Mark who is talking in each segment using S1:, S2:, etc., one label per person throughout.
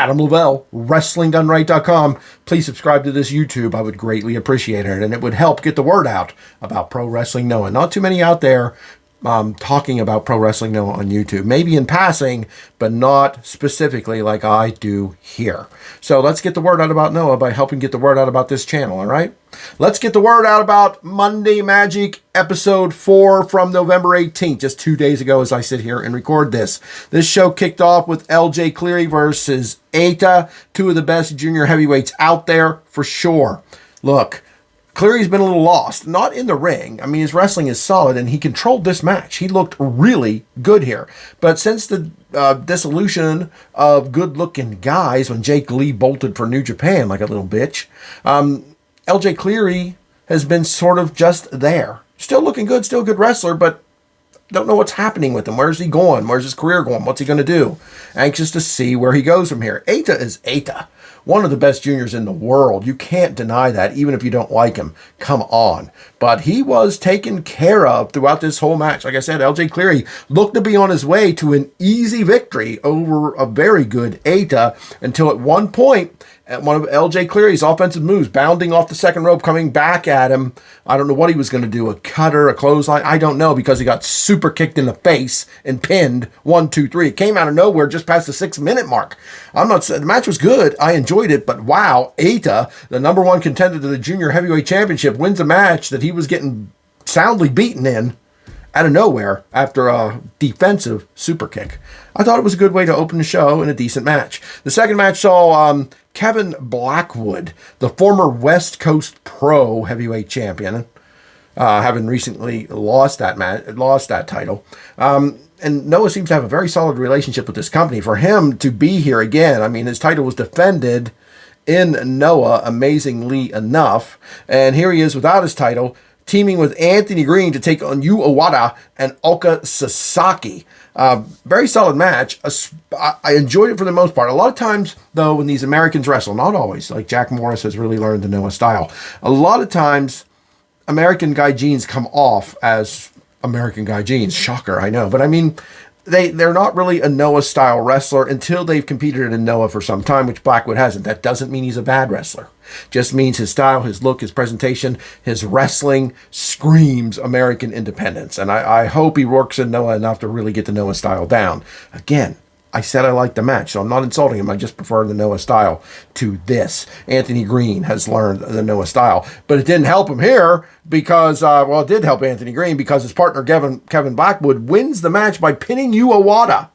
S1: Adam Lavelle, WrestlingDoneRight.com. Please subscribe to this YouTube. I would greatly appreciate it, and it would help get the word out about Pro Wrestling Noah. Not too many out there talking about Pro Wrestling Noah on YouTube. Maybe in passing, but not specifically like I do here. So let's get the word out about Noah by helping get the word out about this channel, all right? Let's get the word out about Monday Magic episode 4 from November 18th, just 2 days ago as I sit here and record this. This show kicked off with LJ Cleary versus Eita, two of the best junior heavyweights out there for sure. Look, Cleary's been a little lost, not in the ring. I mean, his wrestling is solid, and he controlled this match. He looked really good here. But since the dissolution of good-looking guys when Jake Lee bolted for New Japan like a little bitch, LJ Cleary has been sort of just there. Still looking good, still a good wrestler, but don't know what's happening with him. Where's he going? Where's his career going? What's he going to do? Anxious to see where he goes from here. Eita is Eita. One of the best juniors in the world. You can't deny that, even if you don't like him. Come on. But he was taken care of throughout this whole match. Like I said, LJ Cleary looked to be on his way to an easy victory over a very good Eita until at one point, at one of LJ Cleary's offensive moves, bounding off the second rope, coming back at him. I don't know what he was going to do, a cutter, a clothesline. I don't know, because he got super kicked in the face and pinned 1, 2, 3. It came out of nowhere just past the 6-minute mark. I'm not saying the match was good. I enjoyed it, but wow, Eita, the number one contender to the Junior Heavyweight Championship, wins a match that he was getting soundly beaten in out of nowhere after a defensive super kick. I thought it was a good way to open the show and a decent match. The second match saw Kevin Blackwood, the former West Coast Pro Heavyweight Champion, having recently lost that title. And Noah seems to have a very solid relationship with this company. For him to be here again, I mean, his title was defended in Noah, amazingly enough. And here he is without his title, teaming with Anthony Green to take on Yu Owada and Oka Sasaki. Very solid match. I enjoyed it for the most part. A lot of times, though, when these Americans wrestle, not always, like Jack Morris has really learned the Noah style, a lot of times American Gaijins come off as American Gaijins. Shocker, I know. But I mean, they're not really a Noah-style wrestler until they've competed in Noah for some time, which Blackwood hasn't. That doesn't mean he's a bad wrestler. Just means his style, his look, his presentation, his wrestling screams American independence. And I hope he works in Noah enough to really get the Noah style down. Again, I said I liked the match, so I'm not insulting him. I just prefer the Noah style to this. Anthony Green has learned the Noah style, but it didn't help him here because, it did help Anthony Green because his partner Kevin Blackwood wins the match by pinning Yu Owada.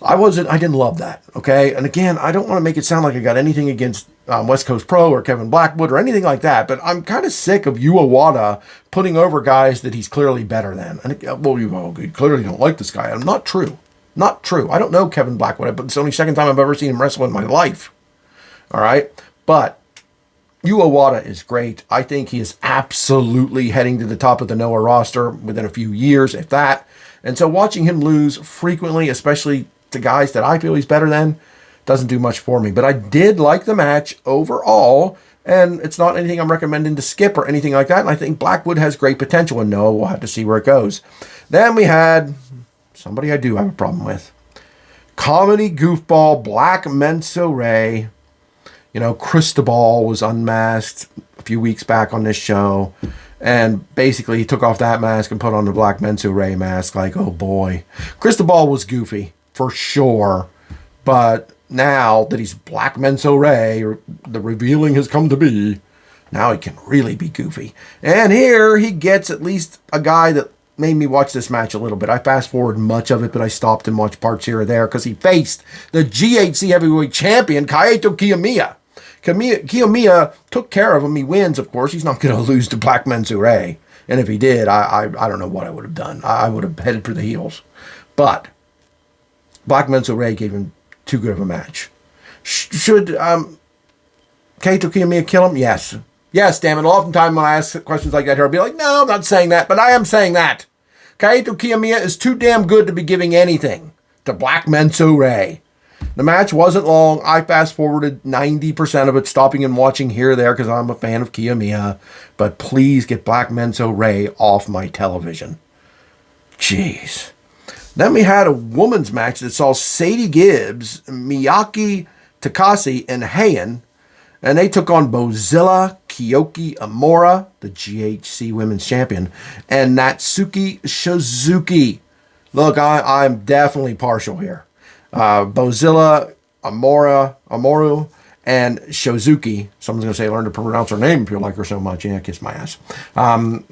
S1: I didn't love that, okay? And again, I don't want to make it sound like I got anything against West Coast Pro or Kevin Blackwood or anything like that, but I'm kind of sick of Yu Owada putting over guys that he's clearly better than. And, you clearly don't like this guy. I'm not true. Not true. I don't know Kevin Blackwood, but it's the only second time I've ever seen him wrestle in my life. All right? But Yu Owada is great. I think he is absolutely heading to the top of the Noah roster within a few years, if that. And so watching him lose frequently, especially to guys that I feel he's better than, doesn't do much for me. But I did like the match overall, and it's not anything I'm recommending to skip or anything like that. And I think Blackwood has great potential, and Noah will have to see where it goes. Then we had somebody I do have a problem with. Comedy goofball Black Menso Ray. You know, Cristobal was unmasked a few weeks back on this show. And basically he took off that mask and put on the Black Menso Ray mask. Like, oh boy. Cristobal was goofy, for sure. But now that he's Black Menso Ray, the revealing has come to be, now he can really be goofy. And here he gets at least a guy that made me watch this match a little bit. I fast forward much of it, but I stopped and watched parts here or there because he faced the GHC Heavyweight Champion, Kaito Kiyomiya. Kiyomiya took care of him. He wins, of course. He's not going to lose to Black Menso Ray. And if he did, I don't know what I would have done. I would have headed for the heels. But Black Menso Ray gave him too good of a match. Should Kaito Kiyomiya kill him? Yes. Yes, damn it. Oftentimes when I ask questions like that here, I'll be like, no, I'm not saying that, but I am saying that. Kaito Kiyomiya is too damn good to be giving anything to Black Menso Ray. The match wasn't long. I fast-forwarded 90% of it, stopping and watching here or there because I'm a fan of Kiyomiya. But please get Black Menso Ray off my television. Jeez. Then we had a women's match that saw Sadie Gibbs, Miyake Takase, and Heian, and they took on Bozilla, Kyoki Amora, the GHC Women's Champion, and Natsuki Shizuki. Look, I'm definitely partial here. Bozilla, Amoru, and Shizuki. Someone's going to say, learn to pronounce her name if you like her so much. Yeah, kiss my ass. Bozilla,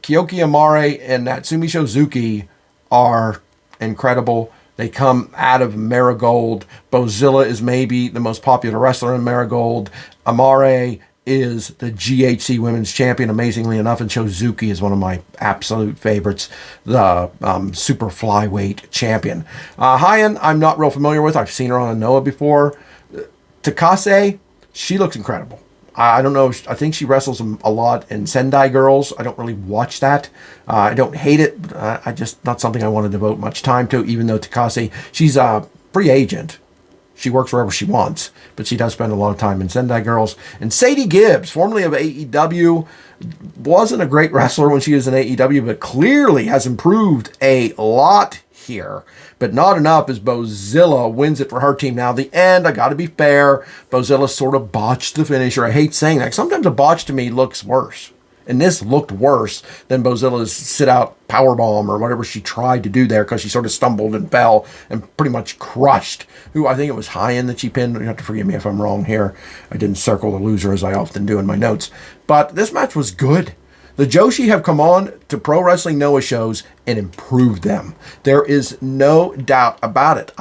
S1: Kyoki Amare, and Natsumi Shizuki are incredible. They come out of Marigold. Bozilla is maybe the most popular wrestler in Marigold. Amare is the GHC Women's Champion, amazingly enough, and Shizuki is one of my absolute favorites, the super flyweight champion. Heian, I'm not real familiar with. I've seen her on Noah before. Takase, she looks incredible. I don't know. I think she wrestles a lot in Sendai Girls. I don't really watch that. I don't hate it. I just not something I want to devote much time to, even though Takase, she's a free agent. She works wherever she wants, but she does spend a lot of time in Sendai Girls. And Sadie Gibbs, formerly of AEW, wasn't a great wrestler when she was in AEW, but clearly has improved a lot here. But not enough as Bozilla wins it for her team. Now, the end, I got to be fair, Bozilla sort of botched the finisher. I hate saying that. Sometimes a botch to me looks worse. And this looked worse than Bozilla's sit-out powerbomb or whatever she tried to do there, because she sort of stumbled and fell and pretty much crushed who I think it was Heian that she pinned. You have to forgive me if I'm wrong here. I didn't circle the loser as I often do in my notes. But this match was good. The Joshi have come on to Pro Wrestling Noah shows and improved them. There is no doubt about it.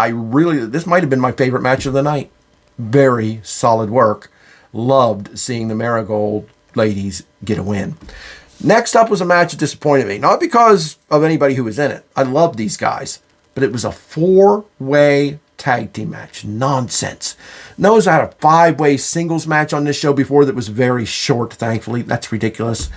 S1: This might have been my favorite match of the night. Very solid work. Loved seeing the Marigold ladies get a win. Next up was a match that disappointed me. Not because of anybody who was in it. I love these guys. But it was a 4-way tag team match. Nonsense. Noah's had a 5-way singles match on this show before that was very short, thankfully. That's ridiculous.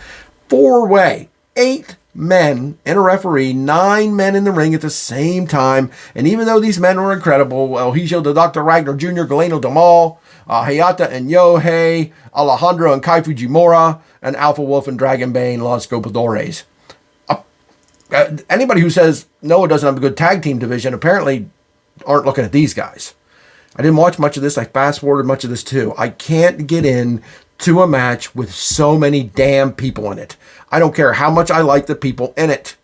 S1: 4-way. 8 men and a referee, 9 men in the ring at the same time. And even though these men were incredible, El Hijo de Dr. Ragnar Jr., Galeno Damal, Hayata and Yohei, Alejandro and Kai Fujimura, and Alpha Wolf and Dragon Bane, Los Gopadores. Anybody who says Noah doesn't have a good tag team division apparently aren't looking at these guys. I didn't watch much of this. I fast-forwarded much of this too. I can't get in to a match with so many damn people in it. I don't care how much I like the people in it.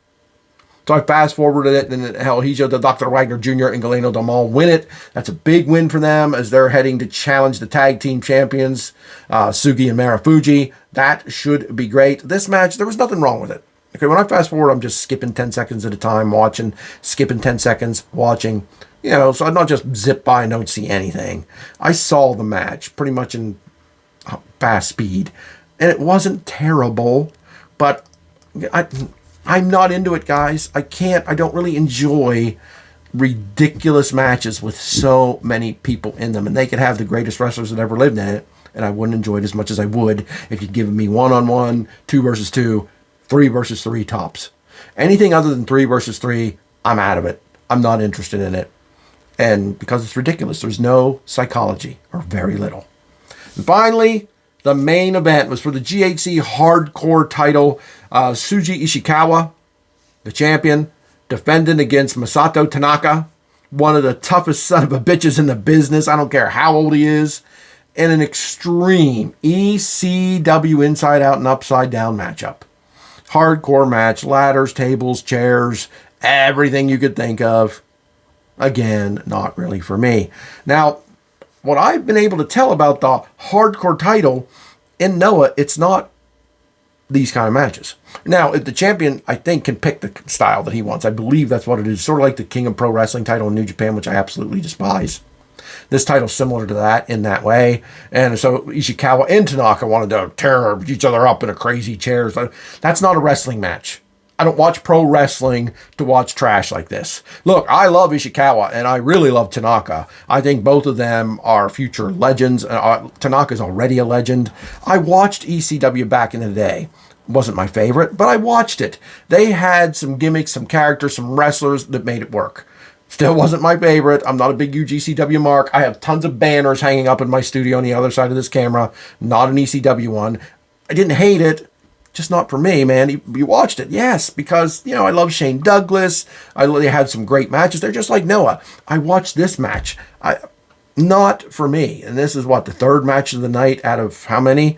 S1: So I fast-forwarded it, and El Hijo de Dr. Wagner Jr. and Galeno Damal win it. That's a big win for them as they're heading to challenge the tag team champions, Sugi and Marufuji. That should be great. This match, there was nothing wrong with it. Okay, when I fast-forward, I'm just skipping 10 seconds at a time, watching, skipping 10 seconds, watching. You know, so I don't just zip by and don't see anything. I saw the match pretty much in fast speed, and it wasn't terrible, but I'm not into it, guys. I don't really enjoy ridiculous matches with so many people in them, and they could have the greatest wrestlers that ever lived in it, and I wouldn't enjoy it as much as I would if you'd given me 1-on-1, 2 versus 2, 3 versus 3 tops. Anything other than 3 versus 3, I'm out of it. I'm not interested in it. And because it's ridiculous, there's no psychology, or very little. And finally, the main event was for the GHC Hardcore title. Shuji Ishikawa, the champion, defending against Masato Tanaka, one of the toughest son of a bitches in the business. I don't care how old he is. In an extreme ECW inside out and upside down matchup. Hardcore match, ladders, tables, chairs, everything you could think of. Again, not really for me. Now, what I've been able to tell about the hardcore title in Noah, it's not these kind of matches. Now, if the champion, I think, can pick the style that he wants. I believe that's what it is. Sort of like the King of Pro Wrestling title in New Japan, which I absolutely despise. This title's similar to that in that way. And so Ishikawa and Tanaka wanted to tear each other up in a crazy chairs. That's not a wrestling match. I don't watch pro wrestling to watch trash like this. Look, I love Ishikawa and I really love Tanaka. I think both of them are future legends. Tanaka's already a legend. I watched ECW back in the day. Wasn't my favorite, but I watched it. They had some gimmicks, some characters, some wrestlers that made it work. Still wasn't my favorite. I'm not a big UGCW mark. I have tons of banners hanging up in my studio on the other side of this camera. Not an ECW one. I didn't hate it. Just not for me, man. You watched it, yes, because, I love Shane Douglas. They had some great matches. They're just like Noah. I watched this match. Not for me. And this is the third match of the night out of how many?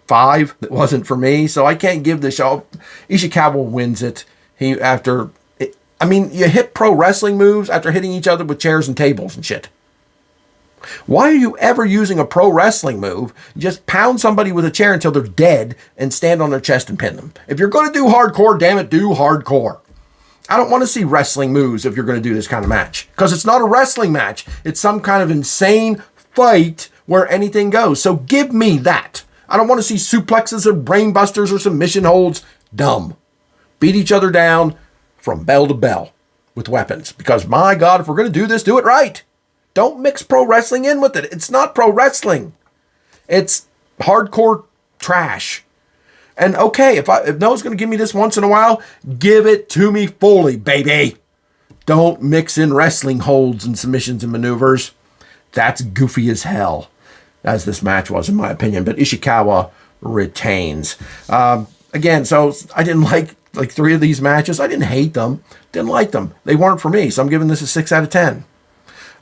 S1: 5 that wasn't for me. So I can't give this show. Ishikawa wins it. You hit pro wrestling moves after hitting each other with chairs and tables and shit. Why are you ever using a pro wrestling move? Just pound somebody with a chair until they're dead and stand on their chest and pin them. If you're going to do hardcore, damn it, do hardcore. I don't want to see wrestling moves if you're going to do this kind of match. Because it's not a wrestling match. It's some kind of insane fight where anything goes. So give me that. I don't want to see suplexes or brain busters or submission holds. Dumb. Beat each other down from bell to bell with weapons. Because my God, if we're going to do this, do it right. Don't mix pro wrestling in with it. It's not pro wrestling. It's hardcore trash. And okay, if Noah's going to give me this once in a while, give it to me fully, baby. Don't mix in wrestling holds and submissions and maneuvers. That's goofy as hell, as this match was, in my opinion. But Ishikawa retains. Again, so I didn't like 3 of these matches. I didn't hate them. Didn't like them. They weren't for me. So I'm giving this a 6 out of 10.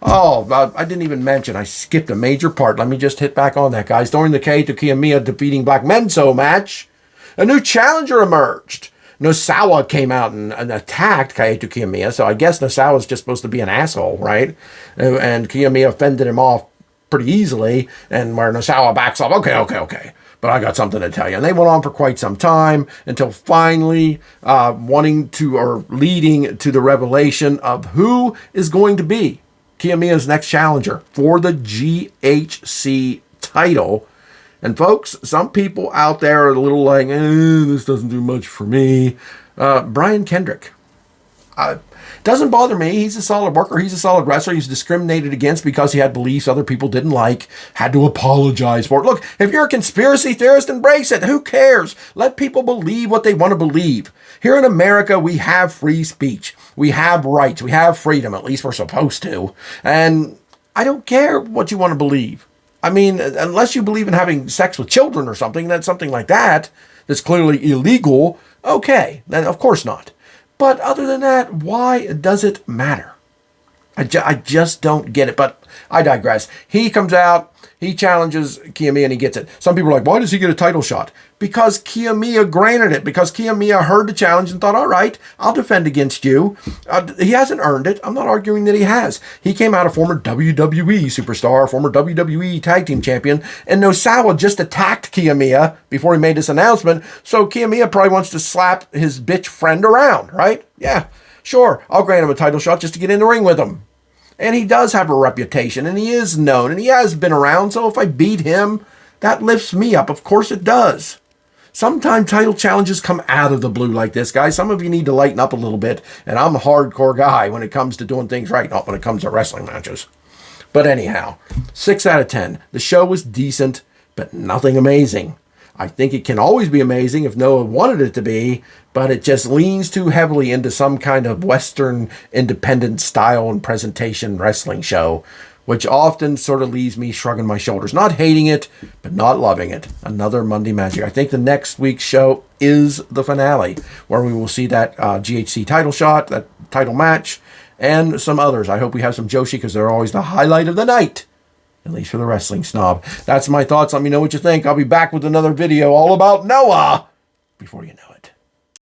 S1: Oh, I didn't even mention, I skipped a major part. Let me just hit back on that, guys. During the Kaito Kiyomiya defeating Black Menso match, a new challenger emerged. Nosawa came out and attacked Kaito Kiyomiya, so I guess Nosawa's just supposed to be an asshole, right? And Kiyomiya fended him off pretty easily, and where Nosawa backs off, okay. But I got something to tell you. And they went on for quite some time until finally leading to the revelation of who is going to be Kiyomiya's next challenger for the GHC title. And folks, some people out there are a little like, this doesn't do much for me. Brian Kendrick. Doesn't bother me. He's a solid worker. He's a solid wrestler. He's discriminated against because he had beliefs other people didn't like. Had to apologize for it. Look, if you're a conspiracy theorist, embrace it. Who cares? Let people believe what they want to believe. Here in America, we have free speech. We have rights. We have freedom. At least we're supposed to. And I don't care what you want to believe. I mean, unless you believe in having sex with children or something, that's something like that, that's clearly illegal. Okay, then of course not. But other than that, why does it matter? I just don't get it, but I digress. He comes out, he challenges Kiyomiya and he gets it. Some people are like, why does he get a title shot? Because Kiyomiya granted it, because Kiyomiya heard the challenge and thought, all right, I'll defend against you. He hasn't earned it. I'm not arguing that he has. He came out a former WWE superstar, former WWE tag team champion, and Nosawa just attacked Kiyomiya before he made this announcement, so Kiyomiya probably wants to slap his bitch friend around, right? Yeah, sure, I'll grant him a title shot just to get in the ring with him. And he does have a reputation, and he is known, and he has been around, so if I beat him, that lifts me up. Of course it does. Sometimes title challenges come out of the blue like this, guys. Some of you need to lighten up a little bit, and I'm a hardcore guy when it comes to doing things right, not when it comes to wrestling matches. But anyhow, 6 out of 10. The show was decent, but nothing amazing. I think it can always be amazing if Noah wanted it to be, but it just leans too heavily into some kind of Western independent style and presentation wrestling show, which often sort of leaves me shrugging my shoulders. Not hating it, but not loving it. Another Monday Magic. I think the next week's show is the finale, where we will see that GHC title shot, that title match, and some others. I hope we have some Joshi, because they're always the highlight of the night. At least for the wrestling snob. That's my thoughts. Let me know what you think. I'll be back with another video all about Noah before you know it.